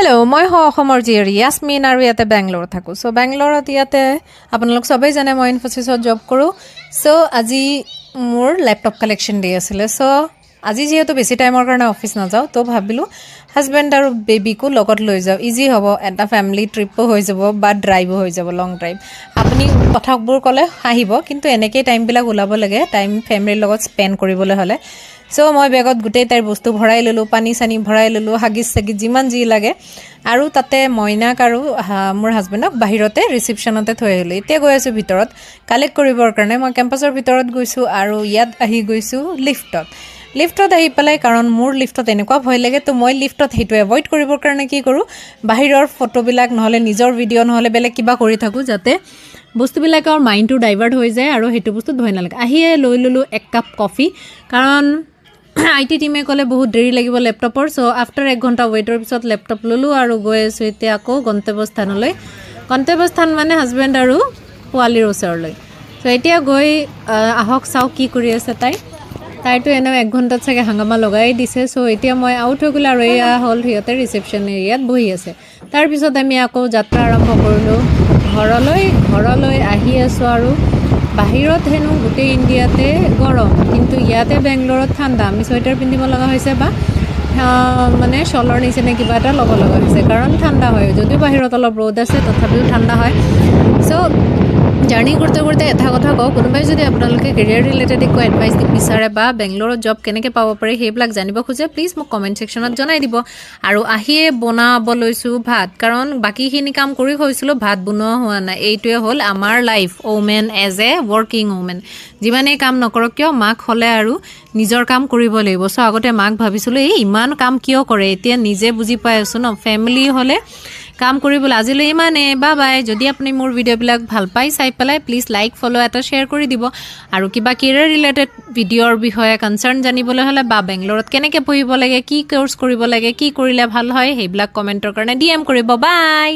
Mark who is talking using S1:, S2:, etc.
S1: hello' মই অসমৰ জীয়ৰী ইয়াছমিন আৰু ইয়াতে বেংগলোৰত থাকোঁ চ' বেংগলোৰত ইয়াতে আপোনালোক সবেই জানে মই ইনফোচিছত জব কৰোঁ চ' আজি মোৰ লেপটপ কালেকশ্যন ডে আছিলে চ' আজি যিহেতু বেছি টাইমৰ কাৰণে অফিচ নাযাওঁ তো ভাবিলোঁ হাজবেণ্ড আৰু বেবীকো লগত লৈ যাওঁ ইজি হ'ব এটা ফেমিলি ট্ৰিপো হৈ যাব বা ড্ৰাইভো হৈ যাব লং ড্ৰাইভ আপুনি কথাবোৰ ক'লে হাঁহিব কিন্তু এনেকেই টাইমবিলাক ওলাব লাগে টাইম ফেমিলিৰ লগত স্পেণ্ড কৰিবলৈ হ'লে চ' মই বেগত গোটেই তাইৰ বস্তু ভৰাই ল'লোঁ পানী চানী ভৰাই ল'লোঁ হাগিছ চাগিছ যিমান যি লাগে আৰু তাতে মইনাক আৰু মোৰ হাজবেণ্ডক বাহিৰতে ৰিচিপশ্যনতে থৈ আহিলোঁ এতিয়া গৈ আছোঁ ভিতৰত কালেক্ট কৰিবৰ কাৰণে মই কেম্পাছৰ ভিতৰত গৈছোঁ আৰু ইয়াত আহি গৈছোঁ লিফ্টত আহি পেলাই কাৰণ মোৰ লিফ্টত এনেকুৱা ভয় লাগে তো মই লিফ্টত সেইটো এভইড কৰিবৰ কাৰণে কি কৰোঁ বাহিৰৰ ফটোবিলাক নহ'লে নিজৰ ভিডিঅ' নহ'লে বেলেগ কিবা কৰি থাকোঁ যাতে বস্তুবিলাকৰ মাইণ্ডটো ডাইভাৰ্ট হৈ যায় আৰু সেইটো বস্তুত ভয় নালাগে আহিয়ে লৈ ল'লোঁ এক কাপ কফি কাৰণ IT টিমে ক'লে বহুত দেৰি লাগিব লেপটপৰ চ' আফটাৰ 1 ঘণ্টা ৱেইটৰ পিছত লেপটপ ল'লোঁ আৰু গৈ আছোঁ এতিয়া আকৌ গন্তব্যস্থান মানে হাজবেণ্ড আৰু পোৱালীৰ ওচৰলৈ চ' এতিয়া গৈ আহক চাওঁ কি কৰি আছে তাইতো এনেও 1 ঘণ্টাত চাগে হাংগামা লগাই দিছে চ' এতিয়া মই আউট হৈ গ'লোঁ আৰু এয়া হ'ল সিহঁতে ৰিচেপশ্যন এৰিয়াত বহি আছে তাৰপিছত আমি আকৌ যাত্ৰা আৰম্ভ কৰিলোঁ ঘৰলৈ আহি আছোঁ আৰু বাহিৰত হেনো গোটেই ইণ্ডিয়াতে গৰম কিন্তু ইয়াতে বেংগলোৰত ঠাণ্ডা আমি চুৱেটাৰ পিন্ধিব লগা হৈছে বা মানে শ্বলৰ নিচিনা কিবা এটা ল'ব লগা হৈছে কাৰণ ঠাণ্ডা হয় যদিও বাহিৰত অলপ ৰ'দ আছে তথাপিও ঠাণ্ডা হয় চ' জাৰ্ণি কৰোঁতে এটা কথা কওঁ কোনোবাই যদি আপোনালোকে কেৰিয়াৰ ৰিলেটেড একো এডভাইচ বিচাৰে বা বেংগলোৰত জব কেনেকৈ পাব পাৰে সেইবিলাক জানিব খোজে প্লিজ মোক কমেণ্ট ছেকশ্যনত জনাই দিব আৰু আহিয়ে বনাব লৈছোঁ ভাত কাৰণ বাকীখিনি কাম কৰি হৈছিলোঁ ভাত বনোৱা হোৱা নাই এইটোৱে হ'ল আমাৰ life women as a working women যিমানেই কাম নকৰক কিয় মাক হ'লে আৰু নিজৰ কাম কৰিব লাগিব চ' আগতে মাক ভাবিছিলোঁ এই ইমান কাম কিয় কৰে এতিয়া নিজে বুজি পাই আছোঁ ন ফেমিলি হ'লে কাম কৰিবলৈ আজিলৈ ইমানে বাই যদি আপুনি মোৰ ভিডিঅ'বিলাক ভাল পাই চাই পেলাই প্লিজ লাইক ফ'ল' এটা শ্বেয়াৰ কৰি দিব আৰু কিবা কেৰিয়াৰ ৰিলেটেড ভিডিঅ'ৰ বিষয়ে কনচাৰ্ণ জানিবলৈ হ'লে বা বেংগলোৰত কেনেকৈ পঢ়িব লাগে কি কৰ্চ কৰিব লাগে কি কৰিলে ভাল হয় সেইবিলাক কমেণ্টৰ কাৰণে DM কৰিব বাই